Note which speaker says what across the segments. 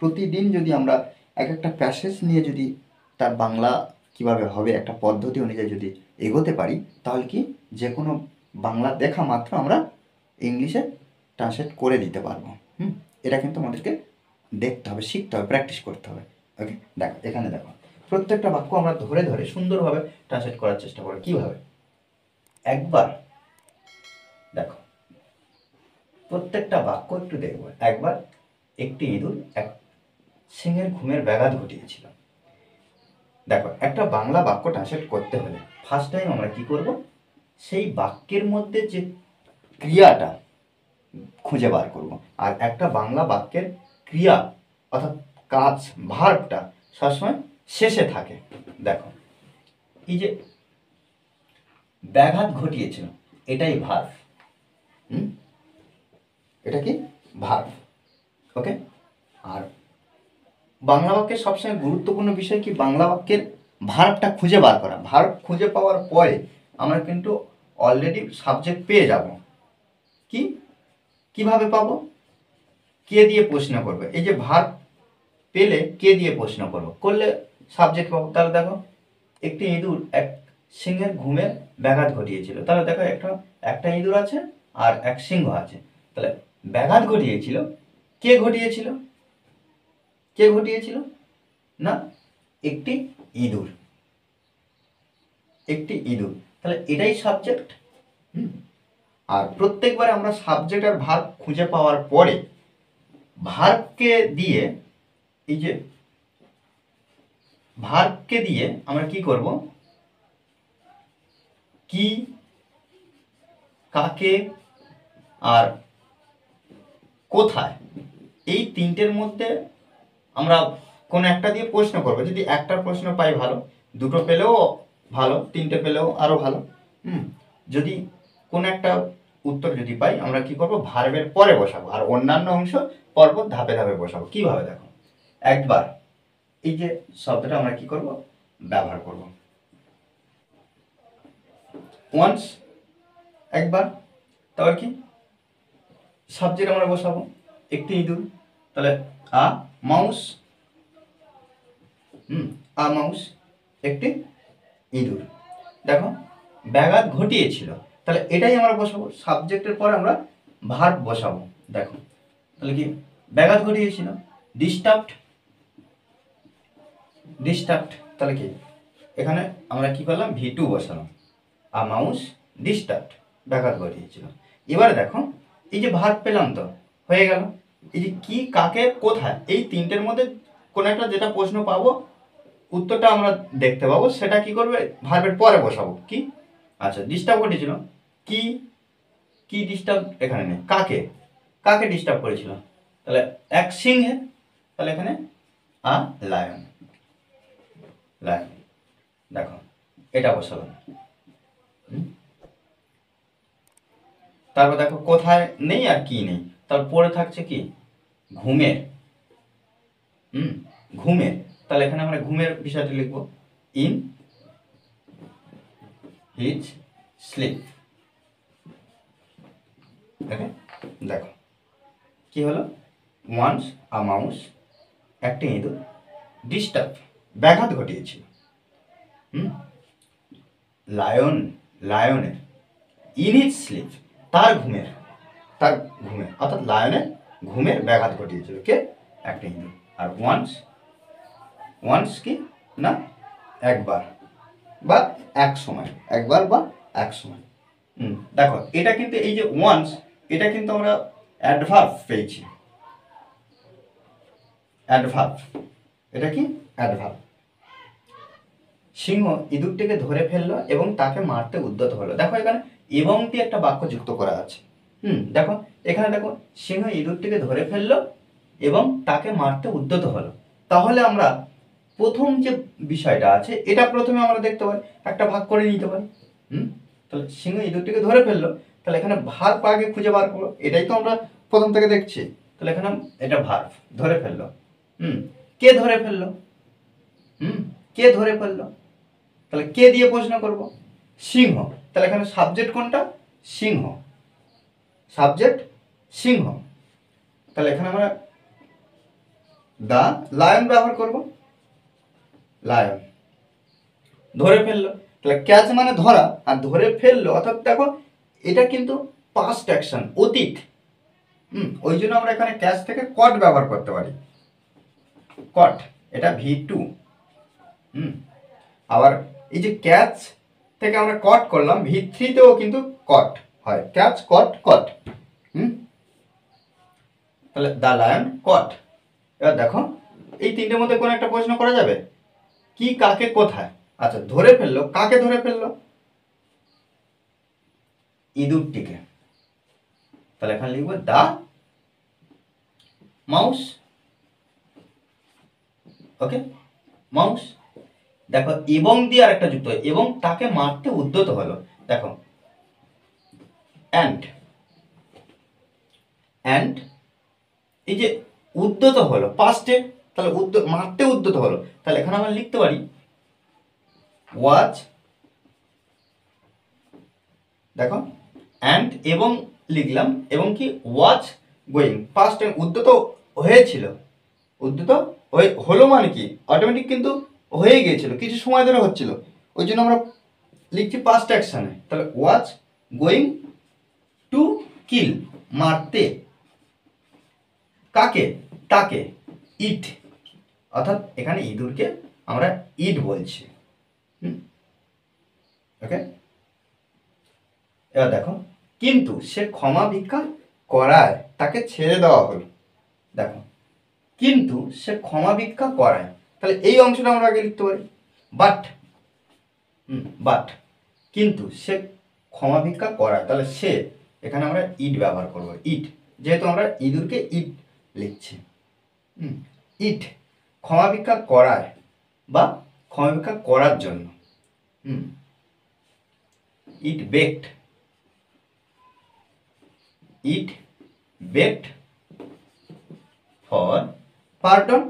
Speaker 1: প্রতিদিন যদি আমরা এক একটা প্যাসেজ নিয়ে যদি তার বাংলা কিভাবে হবে একটা পদ্ধতি অনুযায়ী যদি এগোতে পারি, তাহলে কি যে কোনো বাংলা দেখা মাত্র আমরা ইংলিশে ট্রান্সলেট করে দিতে পারবো। এটা কিন্তু আমাদেরকে দেখতে হবে, শিখতে হবে, প্র্যাকটিস করতে হবে। ওকে, দেখো এখানে দেখো প্রত্যেকটা বাক্য আমরা ধরে ধরে সুন্দরভাবে ট্রান্সলেট করার চেষ্টা করব। কীভাবে? একবার দেখো প্রত্যেকটা বাক্য একটু দেখব। একবার একটি ইঁদুর এক সিংহের ঘুমের ব্যাঘাত ঘটিয়েছিল। দেখো একটা বাংলা বাক্য ট্রান্সলেট করতে হলে ফার্স্ট টাইম আমরা কি করব, সেই বাক্যের মধ্যে যে ক্রিয়াটা খুঁজে বার করব। আর একটা বাংলা বাক্যের ক্রিয়া অর্থাৎ কাজ, ভার্বটা সবসময় শেষে থাকে। দেখো এই যে ব্যাঘাত ঘটিয়েছিল, এটাই ভার্ব। এটা কি ভার্ব। ওকে, আর বাংলা বাক্যের সবসময় গুরুত্বপূর্ণ বিষয় কি, বাংলা বাক্যের ভার্বটা খুঁজে বার করা। ভার্ব খুঁজে পাওয়ার পরে আমরা কিন্তু অলরেডি সাবজেক্ট পেয়ে যাব। কিভাবে পাবো? কে দিয়ে প্রশ্ন করবে। এই যে ভার্ব পেলে কে দিয়ে প্রশ্ন করলে সাবজেক্ট পাবো। তাহলে দেখো একটি ইঁদুর এক সিংহের ঘুমের ব্যাঘাত ঘটিয়েছিল। তাহলে দেখো একটা ইঁদুর আছে আর এক সিংহ আছে। তাহলে ব্যাঘাত ঘটিয়েছিল, কে ঘটিয়েছিল? কে ঘটিয়েছিল না, একটি ইঁদুর। একটি ইঁদুর, তাহলে এটাই সাবজেক্ট। আর প্রত্যেকবার আমরা সাবজেক্ট আর ভার্ব খুঁজে পাওয়ার পরে ভার্বকে দিয়ে এই যে ভার্বকে দিয়ে আমরা কি করব, কি, কাকে আর কোথায়, এই তিনটের মধ্যে আমরা কোন একটা দিয়ে প্রশ্ন করব। যদি একটা প্রশ্ন পাই ভালো, দুটো পেলেও ভালো, তিনটে পেলেও আরো ভালো। যদি কোন একটা উত্তর যদি পাই, আমরা কি করব, ভার্বের পরে বসাবো, আর অন্যান্য অংশ পরপর ধাপে ধাপে বসাবো। কিভাবে? দেখো একবার এই যে শব্দটা আমরা কি করব, ব্যবহার করব। ওয়ান্স একবার, তারপর কি সাবজেক্ট আমরা বসাবো একটি ইঁদুর। তাহলে আ মাউস, আ মাউস একটি ইঁদুর। দেখো ব্যাঘাত ঘটিয়েছিল, তাহলে এটাই আমরা বসাবো। সাবজেক্টের পরে আমরা ভার্ব বসাবো। দেখো তাহলে কি ব্যাঘাত ঘটিয়েছিল, ডিস্টার্বড। তাহলে কি এখানে আমরা কি করলাম, V2 বসালাম। আ মাউস ডিস্টার্বড, ব্যাঘাত ঘটিয়েছিল। এবারে দেখো এই যে ভার্ব পেলাম তো হয়ে গেল। এই যে কি, কাকে, কোথায়, এই তিনটের মধ্যে কোন একটা যেটা প্রশ্ন পাবো, উত্তরটা আমরা দেখতে পাবো, সেটা কি করবে, ভার্বের পরে বসাবো। কি? আচ্ছা, ডিস্টার্ব ঘটেছিল, কি ডিস্টার্ব এখানে নেই। কাকে ডিস্টার্ব করেছিল? তাহলে এক সিংহে, তাহলে এখানে আ লায়ন। দেখো এটা বসালাম। তারপর দেখো কোথায় নেই আর কি নেই, তারপরে থাকছে কি, ঘুমের। তাহলে এখানে আমরা ঘুমের বিষয়টা লিখবো, ইন হিজ স্লিপ। ওকে, দেখো কি হলো, ওয়ান্স আ মাউস একটি ইঁদুর ডিস্টার্ব ব্যাঘাত ঘটিয়েছিল। লায়নের ইন হিজ স্লিপ, তার ঘুমের অর্থাৎ লায়নের ঘুমের ব্যাঘাত ঘটিয়েছিল কে, একটা ইঁদুর। আর ওয়ান্স কি না, একবার বা এক সময়, একবার বা এক সময়। দেখো এটা কিন্তু এই যে ওয়ান্স, এটা কিন্তু আমরা অ্যাডভার্ব পেয়েছি। অ্যাডভার্ব, এটা কি অ্যাডভার্ব। সিংহ ইঁদুরটিকে ধরে ফেললো এবং তাকে মারতে উদ্যত হলো। দেখো এখানে এবং দিয়ে একটা বাক্য যুক্ত করা আছে। দেখো এখানে দেখো সিংহ ইঁদুরটিকে ধরে ফেললো এবং তাকে মারতে উদ্যত হলো। তাহলে আমরা প্রথম যে বিষয়টা আছে এটা প্রথমে আমরা দেখতে পাই, একটা ভাগ করে নিতে পারি। তাহলে সিংহ ইঁদুরটিকে ধরে ফেললো, তাহলে এখানে ভার্ব আগে খুঁজে বার করবো, এটাই তো আমরা প্রথম থেকে দেখছি। তাহলে এখানে এটা ভার্ব, ধরে ফেললো। কে ধরে ফেললো? কে ধরে ফেললো? তাহলে কে দিয়ে প্রশ্ন করব, সিংহ। তাহলে এখানে সাবজেক্ট কোনটা, সিংহ। সাবজেক্ট সিংহ। তাহলে এখানে আমরা দ্য লায়ন ব্যবহার করব, লায়ন ধরে ফেললো। তাহলে ক্যাচ মানে ধরা, আর ধরে ফেললো অর্থাৎ দেখো এটা কিন্তু পাস্ট অ্যাকশন, অতীত। ওই জন্য আমরা এখানে ক্যাচ থেকে কট ব্যবহার করতে পারি, কট, এটা V2। আবার এই যে ক্যাচ থেকে আমরা কট করলাম, V3তেও কিন্তু কট হয়, ক্যাচ কট কট। তাহলে দ্য লায়ন কট। এবার দেখো এই তিনটের মধ্যে কোনো একটা প্রশ্ন করা যাবে, কি কাকে কোথায়? আচ্ছা, ধরে ফেললো, কাকে ধরে ফেললো? ইঁদুরটিকে। তাহলে এখানে লিখবো দ্য মাউস। Okay, mouse. দেখো এবং দিয়ে আরেকটা যুক্ত হয়, এবং তাকে মারতে উদ্যত হলো। দেখো অ্যান্ড, অ্যান্ড এই যে উদ্যত হলো পাস্টে, তাহলে মারতে উদ্যত হলো। তাহলে এখানে আমরা লিখতে পারি ওয়াজ, দেখো অ্যান্ড এবং লিখলাম, এবং কি ওয়াজ গোয়িং, পাস্ট উদ্যত হয়েছিল, উদ্যত হলো মানে কি অটোমেটিক কিন্তু হয়ে গিয়েছিল, কিছু সময় ধরে হচ্ছিল, ওই জন্য আমরা লিখছি পাস্ট অ্যাকশনে। তাহলে ওয়াজ গোয়িং টু কিল, মারতে, কাকে? তাকে, ইট, অর্থাৎ এখানে ইঁদুরকে আমরা ইট বলছি। ওকে, এবার দেখো কিন্তু সে ক্ষমা ভিক্ষা করায়, তাকে ছেড়ে দেওয়া হলো। দেখো কিন্তু সে ক্ষমা ভিক্ষা করায়, তাহলে এই অংশটা আমরা আগে লিখতে পারি বাট। বাট কিন্তু সে ক্ষমা ভিক্ষা করায়, তাহলে সে, এখানে আমরা ইট ব্যবহার করব, ইট, যেহেতু আমরা ইঁদুরকে ইট লিখছি। ইট ক্ষমা ভিক্ষা করায় বা ক্ষমা ভিক্ষা করার জন্য। It begged, it begged for pardon,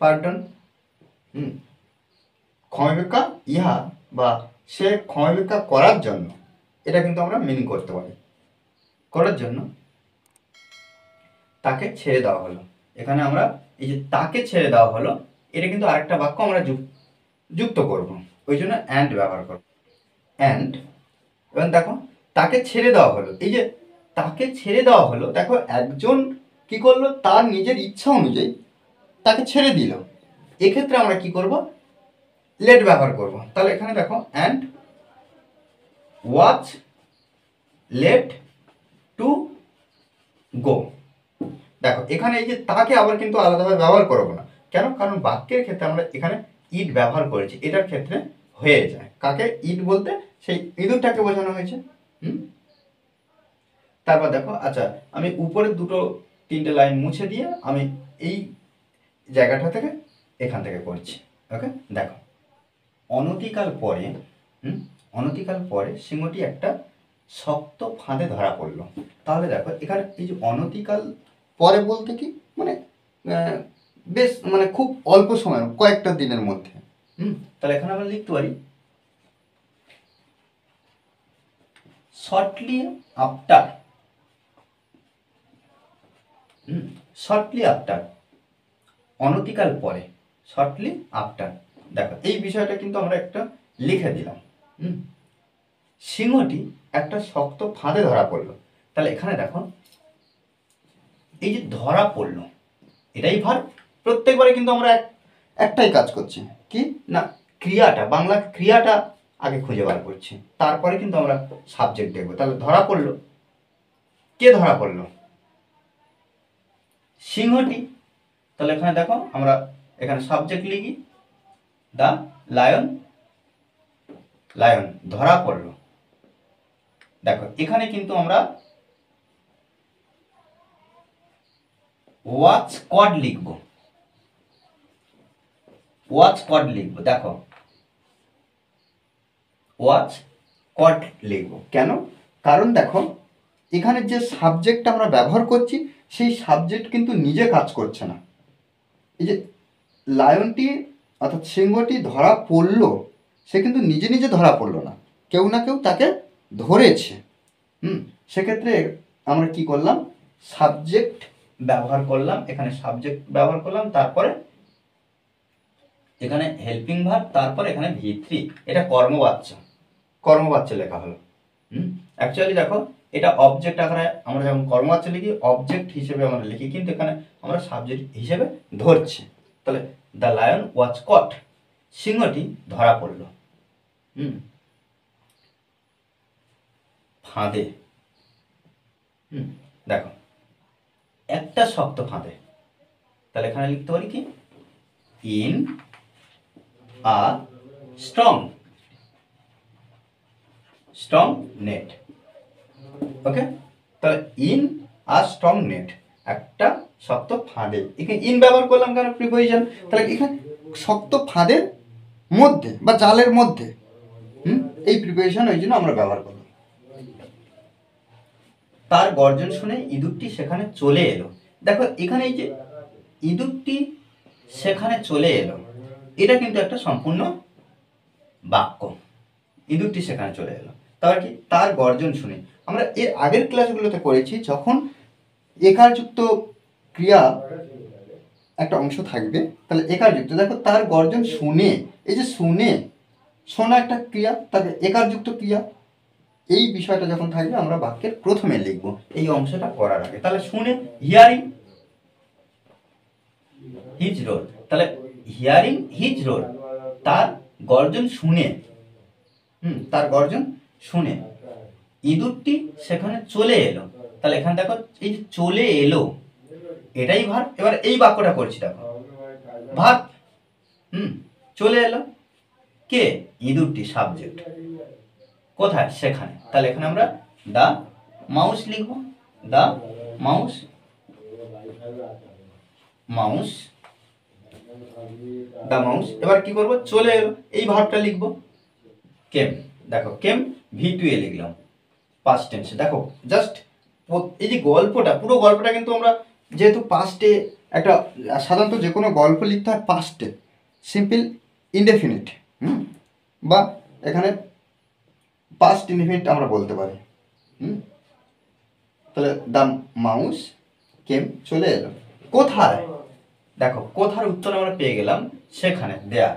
Speaker 1: pardon. ক্ষমা ভিক্ষা ইহা বা সে ক্ষমা ভিক্ষা করার জন্য, এটা কিন্তু আমরা মিনিং করতে পারি, করার জন্য তাকে ছেড়ে দেওয়া হলো। এখানে আমরা এই যে তাকে ছেড়ে দেওয়া হলো, এটা কিন্তু আরেকটা বাক্য আমরা যুক্ত করব, ওই জন্য অ্যান্ড ব্যবহার করব, অ্যান্ড। এবং দেখো তাকে ছেড়ে দেওয়া হলো, এই যে তাকে ছেড়ে দেওয়া হলো, দেখো একজন কি করলো, তার নিজের ইচ্ছা অনুযায়ী তাকে ছেড়ে দিল, এক্ষেত্রে আমরা কি করব, লেট ব্যবহার করব। তাহলে এখানে দেখো and was late to go. দেখো এখানে এই যে তাকে আবার কিন্তু আলাদাভাবে ব্যবহার করবো না, কেন? কারণ বাক্যের ক্ষেত্রে আমরা এখানে ইট ব্যবহার করেছি, এটার ক্ষেত্রে হয়ে যায়। কাকে? ইট বলতে সেই ইঁদুরটাকে বোঝানো হয়েছে। তারপর দেখো, আচ্ছা আমি উপরের তিনটে লাইন মুছে দিয়ে আমি এই জায়গাটা থেকে এখান থেকে করছি। ওকে, দেখো অনতিকাল পরে, অনতিকাল পরে সিংহটি একটা শক্ত ফাঁদে ধরা পড়লো। তাহলে দেখো এখানে এই যে অনতিকাল পরে বলতে কি মানে বেশ মানে খুব অল্প সময়, কয়েকটা দিনের মধ্যে। তাহলে এখানে আমরা লিখতে পারি শর্টলি আফটার, শর্টলি আফটার, অনতিকাল পরে, শর্টলি আফটার। দেখো এই বিষয়টা কিন্তু আমরা একটা লিখে দিলাম। সিংহটি একটা শক্ত ফাঁদে ধরা পড়লো। তাহলে এখানে দেখো এই যে ধরা পড়লো, এটাই ভার্ব। প্রত্যেকবারে কিন্তু আমরা একটাই কাজ করছি, কি না ক্রিয়াটা, বাংলা ক্রিয়াটা আগে খুঁজে বার করছি, তারপরে কিন্তু আমরা সাবজেক্ট দেখবো। তাহলে ধরা পড়লো, কে ধরা পড়লো? সিংহটি। তাহলে এখানে দেখো আমরা এখানে সাবজেক্ট লিখি দ্য লায়ন, লায়ন ধরা পড়লো। দেখো এখানে কিন্তু আমরা ওয়াচ কড লিখব, ওয়াচ কড লিখব। দেখো ওয়াচ কড লিখব কেন? কারণ দেখো এখানে যে সাবজেক্ট আমরা ব্যবহার করছি, সেই সাবজেক্ট কিন্তু নিজে কাজ করছে না। এই যে লায়নটি অর্থাৎ সিংহটি ধরা পড়লো, সে কিন্তু নিজে নিজে ধরা পড়লো না, কেউ না কেউ তাকে ধরেছে। সেক্ষেত্রে আমরা কি করলাম, সাবজেক্ট ব্যবহার করলাম, এখানে সাবজেক্ট ব্যবহার করলাম, তারপরে এখানে হেল্পিং ভার্ব, তারপর এখানে V3, এটা কর্মবাচ্য লেখা হলো। অ্যাকচুয়ালি দেখো এটা অবজেক্ট আকারে আমরা যখন কর্মবাচ্য লিখি অবজেক্ট হিসেবে আমরা লিখি, কিন্তু এখানে আমরা সাবজেক্ট হিসেবে ধরছি। তাহলে দ্য লায়ন ওয়াজ কট, সিংহটি ধরা পড়ল ফাঁদে। দেখো একটা শক্ত ফাঁদে, তাহলে এখানে লিখতে পারি কি, ইন আ স্ট্রং নেট। ওকে, তাহলে ইন আ স্ট্রং নেট, একটা শক্ত ফাঁদে, এখানে ইন ব্যবহার করলাম কেন, প্রিপোজিশন। তাহলে এখানে শক্ত ফাঁদের মধ্যে বা জালের মধ্যে, এই প্রিপোজিশন ওই জন্য আমরা ব্যবহার করলাম। তার গর্জন শুনে ইঁদুরটি সেখানে চলে এলো। দেখো এখানে এই যে ইঁদুরটি সেখানে চলে এলো, এটা কিন্তু একটা সম্পূর্ণ বাক্য। ইঁদুরটি সেখানে চলে এলো, তারপর কি, তার গর্জন শুনে। আমরা এর আগের ক্লাসগুলোতে করেছি, যখন একারযুক্ত ক্রিয়া একটা অংশ থাকবে, তাহলে একারযুক্ত, দেখো তার গর্জন শুনে, এই যে শুনে, শোনা একটা ক্রিয়া, তারপরে একারযুক্ত ক্রিয়া, এই বিষয়টা যখন থাকবে আমরা বাক্যের প্রথমে লিখব এই অংশটা করার আগে। তাহলে শুনে, হিয়ারিং হিজ রোল, তাহলে হিয়ারিং হিজ রোল, তার গর্জন শুনে, তার গর্জন শুনে ইঁদুরটি সেখানে চলে এলো। তাহলে এখানে দেখো এই যে চলে এলো, এটাই ভার্ব। এবার এই বাক্যটা করছি, দেখো ভার্ব, চলে এলো, কে, ইঁদুরটি, সাবজেক্ট, কোথায়, সেখানে। তাহলে এখানে আমরা দা মাউস লিখব, দা মাউস, দা মাউস। এবার কি করব, চলে এলো, এই ভার্বটা লিখব, কেম। দেখো কেম V2 এ লিখলাম পাস্ট টেন্সে। দেখো জাস্ট এই যে গল্পটা, পুরো গল্পটা কিন্তু আমরা যেহেতু পাস্টে, একটা সাধারণত যে কোনো গল্প লিখতে হয় পাস্টে, সিম্পল ইনডেফিনিট, বা এখানে পাস্ট ইনডেফিনিট আমরা বলতে পারি। তাহলে দ্য মাউস কেম, চলে এলো, কোথায়, দেখো কোথার উত্তর আমরা পেয়ে গেলাম, সেখানে, দেয়ার,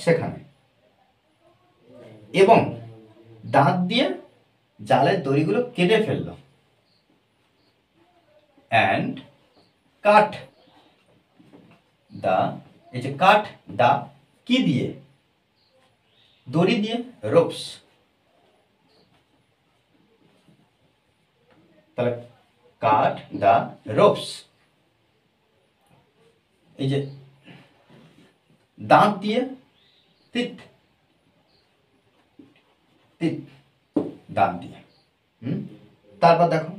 Speaker 1: সেখানে। এবং দাঁত দিয়ে জালের দড়িগুলো কেটে ফেললো, অ্যান্ড কাট দা, এই যে কাট দা, কি দিয়ে, দড়ি দিয়ে, রোপস। তাহলে কাট দা রোপস, এই যে দাঁত দিয়ে, তিত, দাঁত দিয়ে। তারপর দেখো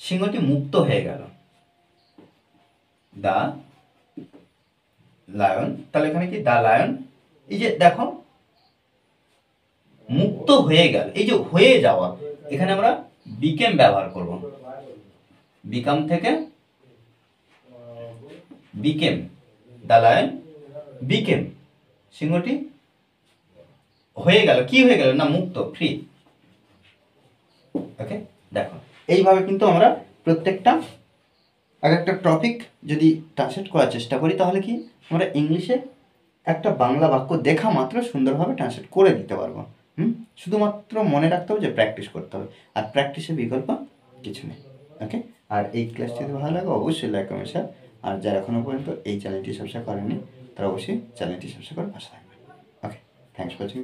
Speaker 1: সিংহটি মুক্ত হয়ে গেল, দা লায়ন। তাহলে এখানে কি, দা লায়ন, এই যে দেখো মুক্ত হয়ে গেল, এই যে হয়ে যাওয়া, এখানে আমরা বিকেম ব্যবহার করব, বিকাম থেকে বিকেম, দা লায়ন বিকেম, সিংহটি হয়ে গেল, কি হয়ে গেল না, মুক্ত, ফ্রি। ওকে, দেখো এইভাবে কিন্তু আমরা প্রত্যেকটা এক একটা টপিক যদি ট্রান্সলেট করার চেষ্টা করি, তাহলে কি আমরা ইংলিশে একটা বাংলা বাক্য দেখা মাত্র সুন্দরভাবে ট্রান্সলেট করে দিতে পারবো। শুধুমাত্র মনে রাখতে হবে যে প্র্যাকটিস করতে হবে, আর প্র্যাকটিসের বিকল্প কিছু নেই। ওকে, আর এই ক্লাসটি যদি ভালো লাগে অবশ্যই লাইক কমেন্ট শেয়ার, আর যারা এখনও পর্যন্ত এই চ্যানেলটি সাবস্ক্রাইব করেননি তারা অবশ্যই চ্যানেলটি সাবস্ক্রাইব করে পাশে থাকবেন। ওকে, থ্যাংকস ফর ওয়াচিং।